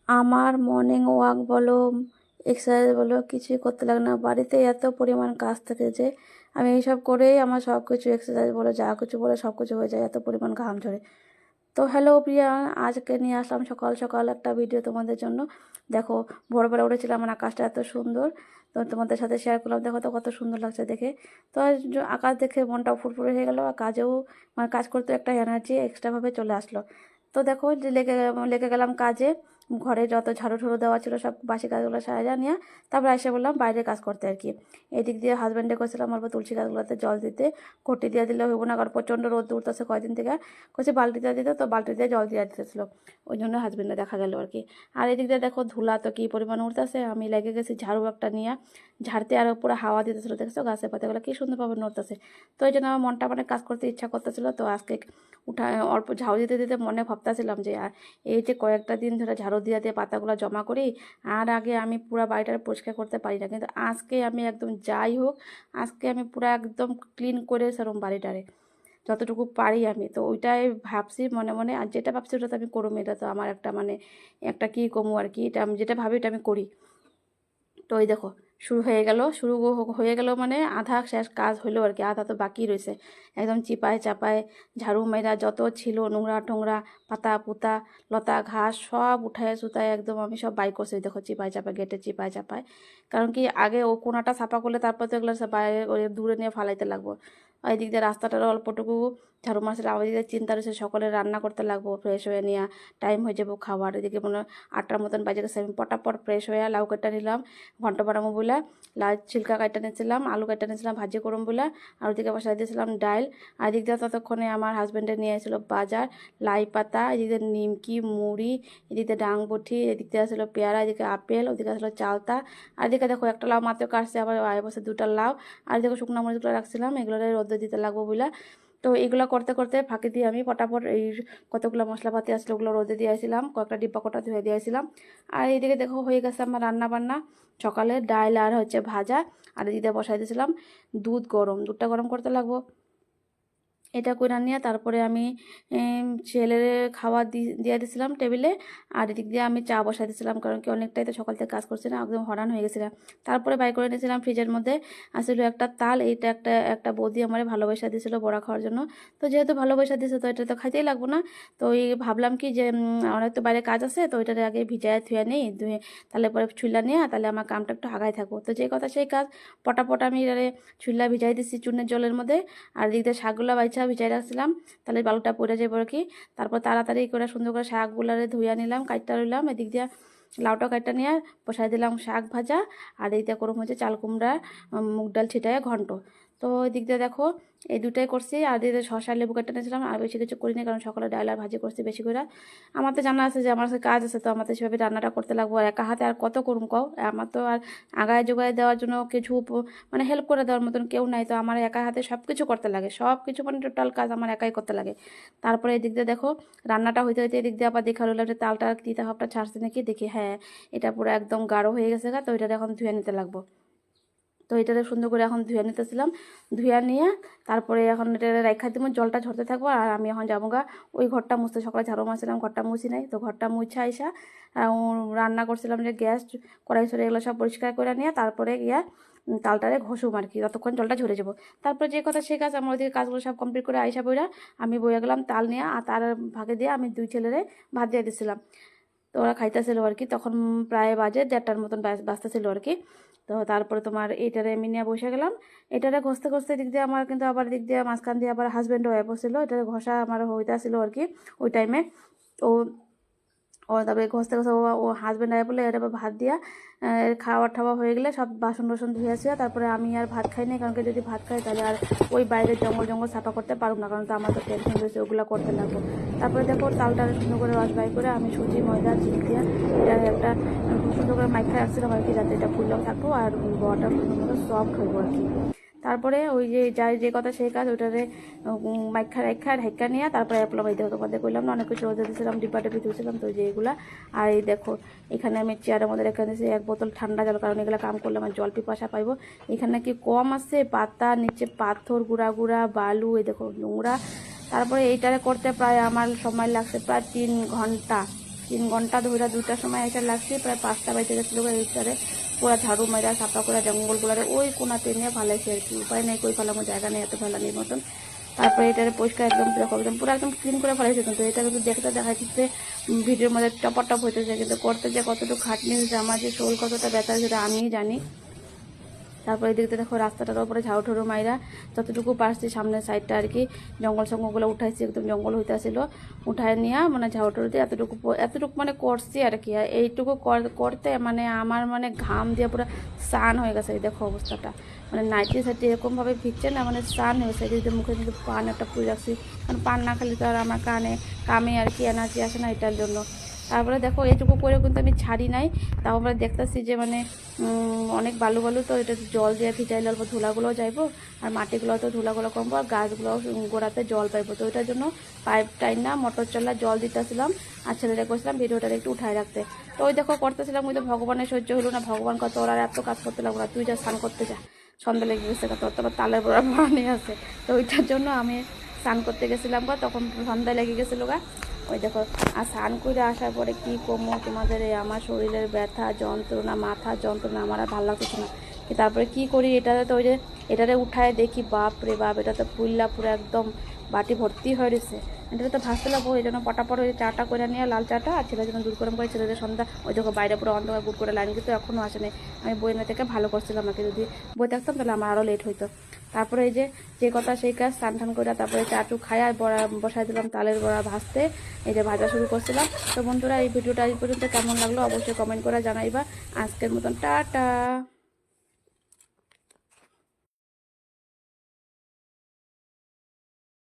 আমার morning walk বলো, exercise বলো, কিছুই করতে লাগে না। বাড়িতে এত পরিমাণ কাজ থাকে যে আমি এইসব করেই আমার সব কিছু এক্সারসাইজ বলো, যা কিছু বলে সব কিছু হয়ে যায়, এত পরিমাণ ঘাম ঝরে। তো হ্যালো প্রিয়া, আজকে নিয়ে আসলাম সকাল সকাল একটা ভিডিও তোমাদের জন্য। দেখো, ভোরবেলা উঠেছিলাম, আমার আকাশটা এত সুন্দর, তো তোমাদের সাথে শেয়ার করলাম। দেখো তো কত সুন্দর লাগছে দেখে। তো আকাশ দেখে মনটাও ফুরফুরে হয়ে গেলো, আর কাজেও মানে কাজ করতে একটা এনার্জি এক্সট্রাভাবে চলে আসলো। তো দেখো যে লেগে লেগে গেলাম কাজে। ঘরে যত ঝাড়ু ঝুড়ো দেওয়া ছিল সব বাসি কাজগুলো সারা নিয়ে তারপর এসে বললাম বাইরে কাজ করতে আর কি। এদিক দিয়ে হাজব্যান্ডে করছিলাম অল্প তুলসী গাছগুলোতে জল দিতে। ঘটি দিয়ে দিলে হইব না, কারণ প্রচণ্ড রোদ উঠতেছে কয়দিন থেকে। করছে বালতি দিয়ে দিতে, তো বালতি দিয়ে জল দিয়ে দিতেছিল, ওই জন্য হাজব্যান্ডে দেখা গেল আর কি। আর এদিক দিয়ে দেখো ধুলা তো কী পরিমাণ উঠতেছে, আমি লেগে গেছি ঝাড়ু একটা নিয়ে ঝাড়তে, আর পুরো হাওয়া দিতেছিল, দেখছো গাছের পাতাগুলো কী সুন্দরভাবে নড়তেছে। তো এই জন্য আমার মনটা মানে কাজ করতে ইচ্ছা করতেছিল। তো আজকে উঠা অল্প ঝাড়ু দিতে দিতে মনে ভাবতেছিলাম যে এই যে কয়েকটা দিন ধরে ঝাড়ু দিয়ে দিয়ে পাতাগুলো জমা করি, আর আগে আমি পুরো বাড়িটা পরিষ্কার করতে পারি না, কিন্তু আজকে আমি একদম যাই হোক, আজকে আমি পুরো একদম ক্লিন করে সেরকম বাড়িটারে যতটুকু পারি আমি। তো ওইটাই ভাবছি মনে মনে, আর যেটা ভাবছি ওটা তো আমি করবো। এটা তো আমার একটা মানে একটা কী কমু আর কি, এটা আমি যেটা ভাবি এটা আমি করি। তো ওই দেখো শুরু হয়ে গেল, হয়ে গেল মানে আধা শেষ কাজ হলো আর কি, আধা তো বাকি রয়েছে। একদম চিপায় চাপায় ঝাড়ু মেরা যত ছিল নোংরা টোংরা, পাতা পুতা, লতা ঘাস সব উঠায় সুতায় একদম আমি সব বাই করছি। দেখো চিপায় চাপায়, গেটে চিপায় চাপায়, কারণ কি আগে ও কোনাটা সাফা করলে তারপর তো এগুলো সব বাইরে দূরে নিয়ে ফালাইতে লাগবো। এই দিক দিয়ে রাস্তাটার অল্পটুকু ঝাড়ু মারছিল, আমার দিকে চিন্তা রয়েছে সকালে রান্না করতে লাগবো, ফ্রেশ হয়ে নিয়ে টাইম হয়ে যাবো খাবার। এদিকে মনে হয় 8টার মতন বাজে গেছে, আমি পটাপট ফ্রেশ হয়ে লাউ কেটে নিলাম ঘন্ট বানাবো বলে, লাউ ছিলকা কাটা নিয়েছিলাম, আলু কাটা নিয়েছিলাম ভাজি করুম বলে, আর ওদিকে বসাই দিয়েছিলাম ডাল। আর এদিক দিয়ে ততক্ষণে আমার হাজব্যান্ডে নিয়ে এসেছিলো বাজার, লাই পাতা, এদিকে নিমকি মুড়ি, এদিকে ডাংবটি, এদিক দিয়ে আসলো পেয়ারা, এদিকে আপেল, ওদিকে আসলো চালতা। আর এদিকে দেখো একটা লাউ মাত্র কাটছে, আবার আয় বসে 2টা লাউ। আর দেখো শুকনো মরিচগুলো রাখছিলাম, এগুলো রোদে দিতে লাগবো বলে। তো এইগুলো করতে করতে ফাঁকি দিয়ে আমি পটাপট এই কতগুলো মশলাপাতি আসলে ওগুলো রোদে দিয়েছিলাম, কয়েকটা ডিব্বা কটা ধুয়ে দিয়েছিলাম। আর এইদিকে দেখো হয়ে গেছে আমার রান্না বান্না, সকালে ডাল আর হচ্ছে ভাজা। আর এদিকে বসাই দিয়েছিলাম দুধ গরম, দুধটা গরম করতে লাগবো। এটা করে নিয়ে তারপরে আমি ছেলের খাবার দিয়ে দিয়েছিলাম টেবিলে। আর এদিক দিয়ে আমি চা বসাই দিয়েছিলাম, কারণ কি অনেকটাই তো সকাল থেকে কাজ করছি না, একদম হরান হয়ে গেছিলাম। তারপরে বাই করে নিয়েছিলাম ফ্রিজের মধ্যে আসলে একটা তাল, এইটা একটা একটা বৌদি আমার ভালোবাসা দিয়েছিল বড়া খাওয়ার জন্য। তো যেহেতু ভালোবাসা দিয়েছে তো এটা তো খাইতেই লাগবো না। তো ওই ভাবলাম কি যে অনেক তো বাইরে কাজ আছে, তো ওইটার আগে ভিজায় ধুয়ে নেই, ধুয়ে তাহলে পরে ছুলা নিয়ে তাহলে আমার কামটা একটু আগায় থাকবো। তো যে কথা সেই কাজ, পটাপট আমি ছুলা ভিজাই দিচ্ছি চুনের জলের মধ্যে। আর এদিক দিয়ে শাকগুলো বাইছা ভিজাই রাখছিলাম, তাহলে বালুটা পড়ে যাবে আর কি। তারপর তাড়াতাড়ি করে সুন্দর করে শাকগুলারে ধুইয়া নিলাম, কাটটা রইলাম। এদিক দিয়ে লাউটা কাটটা নিয়ে বসাই দিলাম শাক ভাজা। আর এই দিয়ে করম হচ্ছে চাল কুমড়া মুগ ডাল ছিটায় ঘন্ট। তো এদিক দিয়ে দেখো এই দুটাই করছি। আর দিয়ে শসা লেবু কেটে নিয়েছিলাম, আর বেশি কিছু করিনি, কারণ সকালে ডাল আর ভাজি করছি বেশি করে। আমার তো জানা আছে যে আমার কাছে কাজ আছে, তো আমার তো সেভাবে রান্নাটা করতে লাগবো, আর একা হাতে আর কত করুম কও। আমার তো আর আগায় জোগায় দেওয়ার জন্য কিছু মানে হেল্প করে দেওয়ার মতন কেউ নাই, তো আমার একা হাতে সব কিছু করতে লাগে, সব কিছু মানে টোটাল কাজ আমার একাই করতে লাগে। তারপরে এদিক দিয়ে দেখো রান্নাটা হইতে হইতে এদিক দিয়ে আবার দেখা হলো যে তালটা তিতা ভাবটা ছাড়ছে নাকি, দেখি হ্যাঁ এটা পুরো একদম গাঢ় হয়ে গেছে গা। তো এটা এখন ধুয়ে নিতে লাগবো। তো এটাতে সুন্দর করে এখন ধুয়ে নিতেছিলাম, ধুয়া নিয়ে তারপরে এখন এটা রেখা দিব, জলটা ঝরতে থাকবো। আর আমি এখন যাবো গা ওই ঘরটা মুছতে, সকালে ঝাড়ু মারছিলাম ঘরটা মুছি নাই, তো ঘরটা মুছা আইসা রান্না করছিলাম যে গ্যাস কড়াই সরে এগুলো সব পরিষ্কার করে নিয়ে তারপরে গিয়া তালটারে ঘষুম আর কি, ততক্ষণ জলটা ঝরে যাবো। তারপরে যে কথা সে কাজ, আমার ওদিকে কাজগুলো সব কমপ্লিট করে আইসা বইরা আমি বইয়া গেলাম তাল নিয়ে, আর তার ভাগে দিয়ে আমি 2 ছেলেরে ভাত দিয়ে দিছিলাম। তো ওরা খাইতেছিল আর কি, তখন প্রায় বাজে 1:30টার মতন বাজতেছিল আর কি। তো তারপরে তোমার এইটারে আমি নিয়ে বসে গেলাম, এটারে ঘষতে ঘষতে দিক দিয়ে আমার কিন্তু আবার দিক দিয়ে মাঝখান দিয়ে আবার হাজব্যান্ডও হয়ে বসছিল, এটারে ঘষা আমার হইতেছিল আর কি ওই টাইমে। ও ও তারপরে ঘষতে ঘষতে ও হাজব্যান্ড আয় বলে এটা ভাত দিয়া খাওয়া টাওয়া হয়ে গেলে সব বাসন বাসন ধুয়েছে। তারপরে আমি আর ভাত খাই নাই, কারণ কি যদি ভাত খাই তাহলে আর ওই বাইরের জঙ্গল জঙ্গল সাফা করতে পারবো না, কারণ তো আমার তো টেনশন রয়েছে ওগুলো করতে লাগবো। তারপরে দেখো তালটা সুন্দর করে রস বাই করে আমি সুজি ময়দা চিনি দিয়া এটা একটা খুব সুন্দর করে মাইখা রাখছিলাম আর কি, যাতে এটা ফুললেও থাকবো আর বড়টা সুন্দর মতো সফট হইব আর কি। তারপরে ওই যে যাই যে কথা সেই কাজ, ওইটারে মাইখা রেখা ঢাইকা নিয়ে তারপরে অ্যাপলাম। এই দেখো তোমাদের কইলাম না অনেক কিছু রোদে দিয়েছিলাম, ডিব্বা টিপি ধুয়েছিলাম, তো যে এগুলা। আর এই দেখো এখানে আমি চেয়ারের মধ্যে রেখে দিয়েছি 1 বোতল ঠান্ডা জল, কারণ এগুলো কাম করলে আমার জল পিপাসা পাইব। এখানে কি কম আছে পাতা, নিচে পাথর গুঁড়া গুঁড়া বালু, এই দেখো নোংরা। তারপরে এইটারে করতে প্রায় আমার সময় লাগছে প্রায় 3 ঘন্টা। 3 ঘন্টা ধরে 2টার সময় এসে লাগছি, প্রায় 5টা বাজে গেছিলো এইটারে পুরা ঝাড়ু মাইরা সাফা করে জঙ্গলগুলারে ওই কোনাতে নিয়ে ফালাইছি আর কি, উপায় নেই, কই ফেলামো, জায়গা নেই এত ফেলানির মতন। তারপরে এটারে পরিষ্কার একদম পুরো একদম ক্লিন করে ফেলাইছে, কিন্তু এটা কিন্তু দেখতে দেখাচ্ছে ভিডিওর মধ্যে টপ হইতেছে, কিন্তু করতে যে কতটুকু খাটনি হয়েছে, আমার যে শোল কতটা ব্যথা সেটা আমিই জানি। তারপরে দেখতে দেখো রাস্তাটার উপরে ঝাড়ু ঠাড়ু মাইরা যতটুকু পারছি সামনের সাইডটা আর কি জঙ্গল সঙ্গলগুলো উঠাইছি, একদম জঙ্গল হইতে আসিল, উঠায় নিয়ে মানে ঝাড়ু ঠাড়ু দিয়ে এতটুকু মানে করছি আর কি। আর এইটুকু করতে মানে আমার মানে ঘাম দিয়ে পুরো স্নান হয়ে গেছে, এই দেখো অবস্থাটা, মানে নাইটি সাইটি এরকমভাবে ভিজছে না, মানে স্নান হয়ে গেছে। যদি মুখে কিন্তু পান একটা পুড়ে রাখছি, কারণ পান না খালি তো আর আমার কামে আর কি এনার্জি আসে না, এটার জন্য। তারপরে দেখো এইটুকু করেও কিন্তু আমি ছাড়ি নাই, তাও আমরা দেখতেছি যে মানে অনেক বালু তো এটা জল দিয়ে ভিজাইলে অল্প ধুলাগুলো যাইবো, আর মাটিগুলো তো ধুলাগুলো কমবো, আর গাছগুলো গোড়াতে জল পাইবো। তো ওইটার জন্য পাইপ টাইন না মোটর চলা জল দিতেছিলাম, আর ছেলেটা করছিলাম ভিডিওটা একটু উঠায় রাখতে। তো ওই দেখো করতেছিলাম, ওই তো ভগবানের সহ্য হলো না, ভগবান কত ওরা এত কাজ করতে লাগলো না, তুই যা স্নান করতে যা, সন্ধ্যা লেগে গেছে, তোর তো তালের বড়া নিয়ে আছে। তো ওইটার জন্য আমি স্নান করতে গেছিলাম গা, তখন সন্ধ্যায় লেগে গেছিলো গা। ওই দেখো আর স্নান করে আসার পরে কী কমো তোমাদের, এই আমার শরীরের ব্যথা যন্ত্রণা, মাথা যন্ত্রণা, আমার আর ভালো লাগতেছে না। তারপরে কি করি, এটাতে তো ওই যে এটারে উঠায় দেখি, বাপ রে বাপ, এটা তো ফুললা পুরো একদম বাটি ভর্তি হয়ে রয়েছে। এটাতে তো ভাসতে লাগবো, এই জন্য পটাপট ওই চাটা করে নিয়ে লাল চাটা, আর ছেলের জন্য দুধ গরম করে, ছেলেদের সন্ধ্যা ওই দেখো বাইরে পুরো অন্ধকার গুড় করে লাইন, কিন্তু এখনও আসেনি। আমি বই না থেকে ভালো করছিলাম, আমাকে যদি বই থাকতাম তাহলে আমার আরও লেট হইতো। তারপরে এই যে কথা সেই কাজ, স্নান টান করে তারপরে চাটু খাই আর বসাই দিলাম তালের বড়া ভাজতে, এই যে ভাজা শুরু করছিলাম। তো বন্ধুরা এই ভিডিওটা এই পর্যন্ত কেমন লাগলো অবশ্যই কমেন্ট করে জানাইবা। আজকের মতন টাটা।